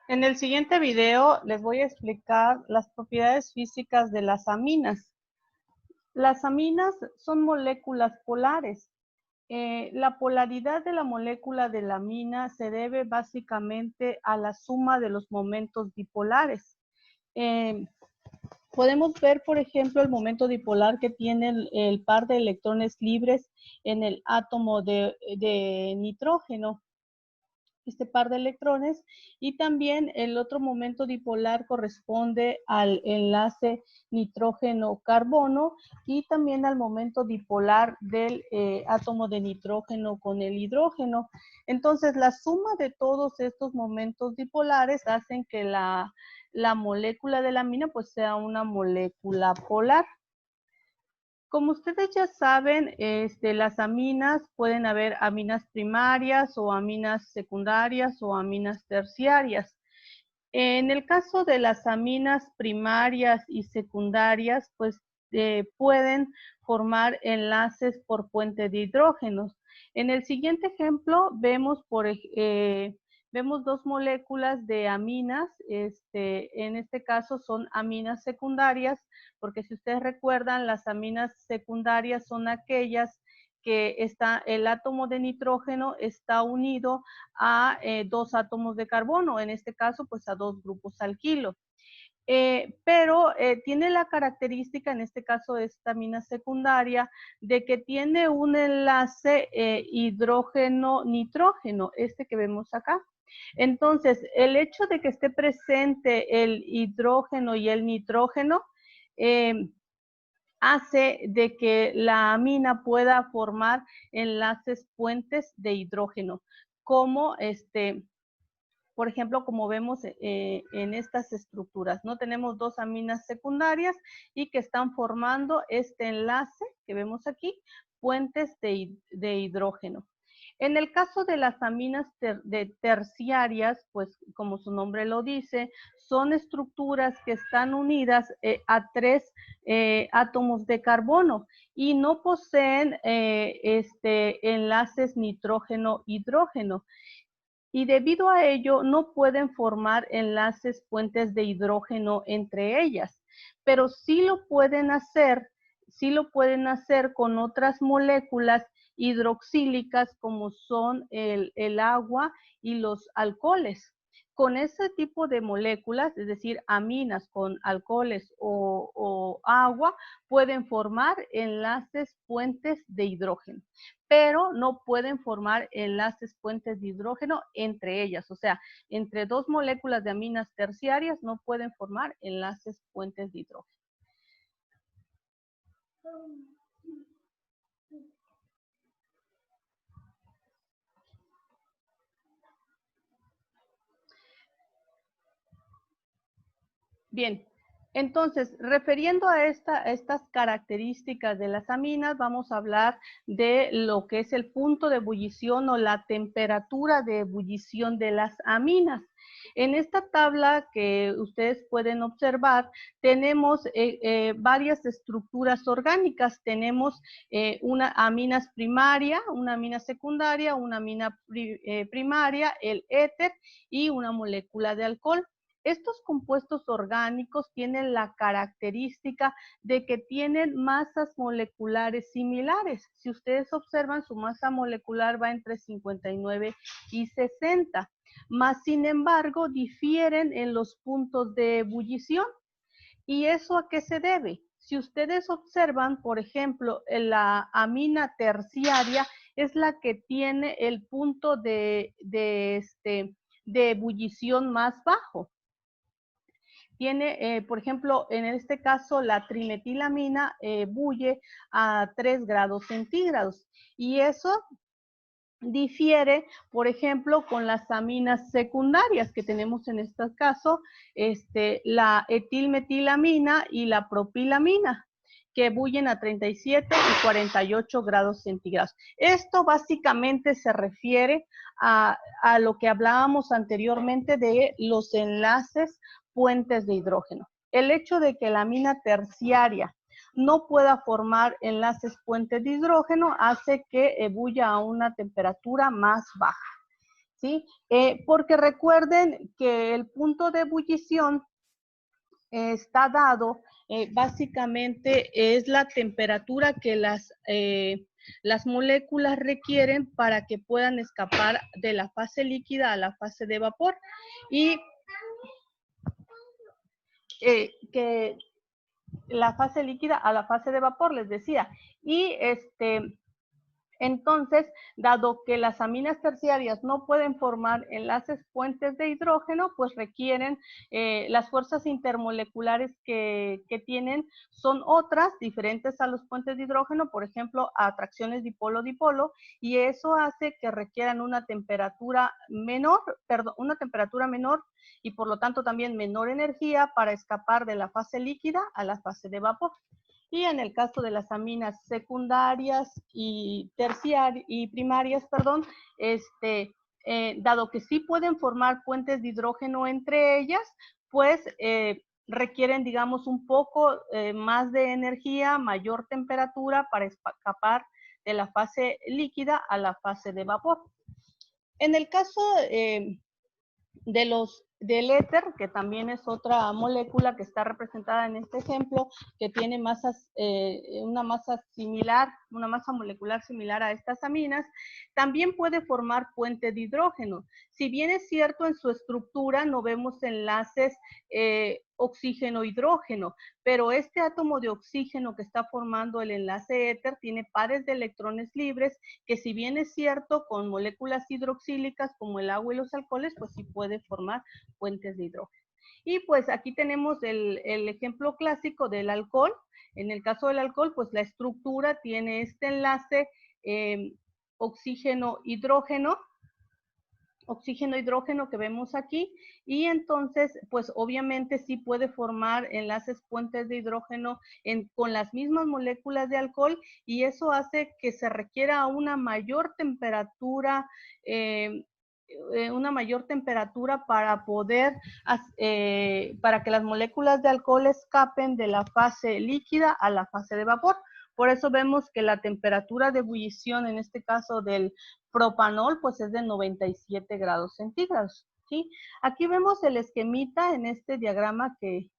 En el siguiente video les voy a explicar las propiedades físicas de las aminas. Las aminas son moléculas polares. La polaridad de la molécula de la amina se debe básicamente a la suma de los momentos dipolares. Podemos ver, por ejemplo, el momento dipolar que tiene el par de electrones libres en el átomo de nitrógeno, este par de electrones, y también el otro momento dipolar corresponde al enlace nitrógeno-carbono y también al momento dipolar del átomo de nitrógeno con el hidrógeno. Entonces, la suma de todos estos momentos dipolares hacen que la molécula de la amina pues sea una molécula polar. Como ustedes ya saben, las aminas pueden haber aminas primarias o aminas secundarias o aminas terciarias. En el caso de las aminas primarias y secundarias, pues pueden formar enlaces por puente de hidrógenos. En el siguiente ejemplo vemos vemos dos moléculas de aminas, en este caso son aminas secundarias, porque si ustedes recuerdan, las aminas secundarias son aquellas que el átomo de nitrógeno está unido a dos átomos de carbono, en este caso pues a dos grupos alquilo. Pero tiene la característica, en este caso esta amina secundaria, de que tiene un enlace hidrógeno-nitrógeno, este que vemos acá. Entonces, el hecho de que esté presente el hidrógeno y el nitrógeno hace de que la amina pueda formar enlaces puentes de hidrógeno, como por ejemplo, como vemos en estas estructuras, ¿no? Tenemos dos aminas secundarias y que están formando este enlace que vemos aquí, puentes de hidrógeno. En el caso de las aminas terciarias, pues como su nombre lo dice, son estructuras que están unidas a tres átomos de carbono y no poseen enlaces nitrógeno-hidrógeno. Y debido a ello no pueden formar enlaces puentes de hidrógeno entre ellas, pero sí lo pueden hacer con otras moléculas hidroxílicas como son el agua y los alcoholes. Con ese tipo de moléculas, es decir, aminas con alcoholes o agua, pueden formar enlaces puentes de hidrógeno, pero no pueden formar enlaces puentes de hidrógeno entre ellas. O sea, entre dos moléculas de aminas terciarias no pueden formar enlaces puentes de hidrógeno. Bien, entonces, refiriendo a estas características de las aminas, vamos a hablar de lo que es el punto de ebullición o la temperatura de ebullición de las aminas. En esta tabla que ustedes pueden observar, tenemos varias estructuras orgánicas. Tenemos una aminas primaria, una amina secundaria, una amina primaria, el éter y una molécula de alcohol. Estos compuestos orgánicos tienen la característica de que tienen masas moleculares similares. Si ustedes observan, su masa molecular va entre 59 y 60, más sin embargo difieren en los puntos de ebullición. ¿Y eso a qué se debe? Si ustedes observan, por ejemplo, la amina terciaria es la que tiene el punto de ebullición más bajo. Tiene, por ejemplo, en este caso, la trimetilamina bulle a 3 grados centígrados. Y eso difiere, por ejemplo, con las aminas secundarias que tenemos en este caso, la etilmetilamina y la propilamina, que bullen a 37 y 48 grados centígrados. Esto básicamente se refiere a lo que hablábamos anteriormente de los enlaces puentes de hidrógeno. El hecho de que la amina terciaria no pueda formar enlaces puentes de hidrógeno hace que ebulla a una temperatura más baja. ¿sí? Porque recuerden que el punto de ebullición está dado, básicamente es la temperatura que las moléculas requieren para que puedan escapar de la fase líquida a la fase de vapor. Y que la fase líquida a la fase de vapor, les decía. Y entonces, dado que las aminas terciarias no pueden formar enlaces puentes de hidrógeno, pues requieren las fuerzas intermoleculares que tienen son otras, diferentes a los puentes de hidrógeno, por ejemplo, atracciones dipolo-dipolo, y eso hace que requieran una temperatura menor, y por lo tanto también menor energía para escapar de la fase líquida a la fase de vapor. Y en el caso de las aminas secundarias y primarias, perdón, dado que sí pueden formar puentes de hidrógeno entre ellas, pues requieren, digamos, un poco más de energía, mayor temperatura para escapar de la fase líquida a la fase de vapor. En el caso del éter, que también es otra molécula que está representada en este ejemplo, que tiene una masa similar, una masa molecular similar a estas aminas, también puede formar puente de hidrógeno. Si bien es cierto, en su estructura no vemos enlaces oxígeno-hidrógeno, pero este átomo de oxígeno que está formando el enlace éter tiene pares de electrones libres que, si bien es cierto, con moléculas hidroxílicas como el agua y los alcoholes, pues sí puede formar puentes de hidrógeno. Y pues aquí tenemos el ejemplo clásico del alcohol. En el caso del alcohol, pues la estructura tiene este enlace oxígeno-hidrógeno que vemos aquí, y entonces pues obviamente sí puede formar enlaces puentes de hidrógeno con las mismas moléculas de alcohol, y eso hace que se requiera una mayor temperatura para poder, para que las moléculas de alcohol escapen de la fase líquida a la fase de vapor. Por eso vemos que la temperatura de ebullición, en este caso del propanol, pues es de 97 grados centígrados, ¿sí? Aquí vemos el esquemita en este diagrama que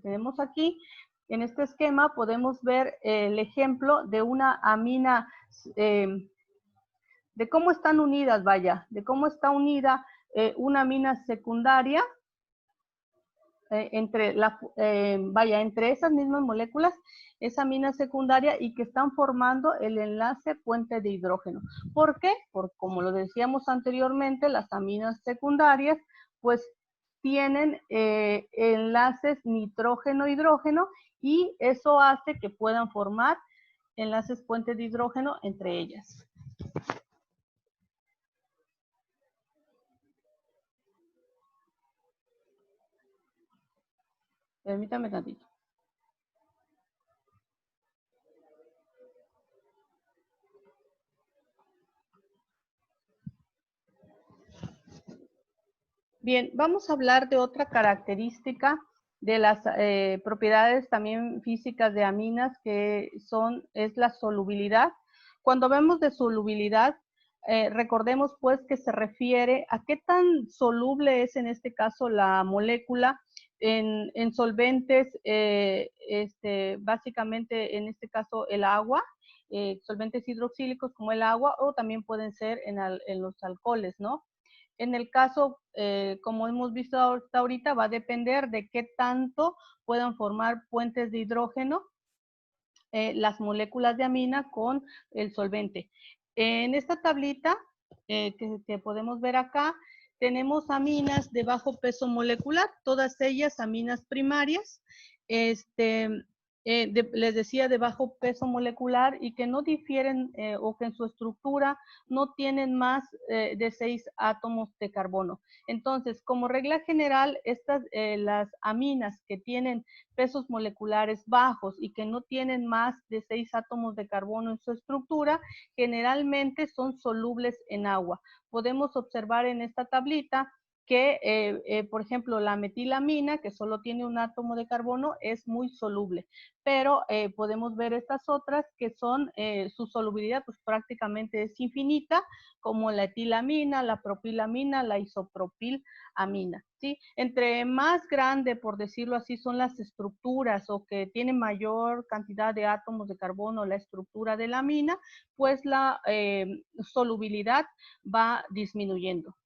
tenemos aquí. En este esquema podemos ver el ejemplo de una amina, de cómo están unidas, de cómo está unida una amina secundaria entre esas mismas moléculas, esa amina secundaria, y que están formando el enlace puente de hidrógeno. ¿Por qué? Porque, como lo decíamos anteriormente, las aminas secundarias pues tienen enlaces nitrógeno-hidrógeno, y eso hace que puedan formar enlaces puente de hidrógeno entre ellas. Permítame tantito. Bien, vamos a hablar de otra característica de las propiedades también físicas de aminas, que es la solubilidad. Cuando hablamos de solubilidad, recordemos pues que se refiere a qué tan soluble es en este caso la molécula en solventes, básicamente en este caso el agua, solventes hidroxílicos como el agua, o también pueden ser en los alcoholes, ¿no? En el caso, como hemos visto hasta ahorita, va a depender de qué tanto puedan formar puentes de hidrógeno las moléculas de amina con el solvente. En esta tablita que podemos ver acá, tenemos aminas de bajo peso molecular, todas ellas aminas primarias, les decía, de bajo peso molecular, y que no difieren o que en su estructura no tienen más de 6 átomos de carbono. Entonces, como regla general, las aminas que tienen pesos moleculares bajos y que no tienen más de 6 átomos de carbono en su estructura, generalmente son solubles en agua. Podemos observar en esta tablita que, por ejemplo, la metilamina, que solo tiene un átomo de carbono, es muy soluble, pero podemos ver estas otras que son, su solubilidad pues prácticamente es infinita, como la etilamina, la propilamina, la isopropilamina, ¿sí? Entre más grande, por decirlo así, son las estructuras o que tienen mayor cantidad de átomos de carbono la estructura de la amina, pues la solubilidad va disminuyendo.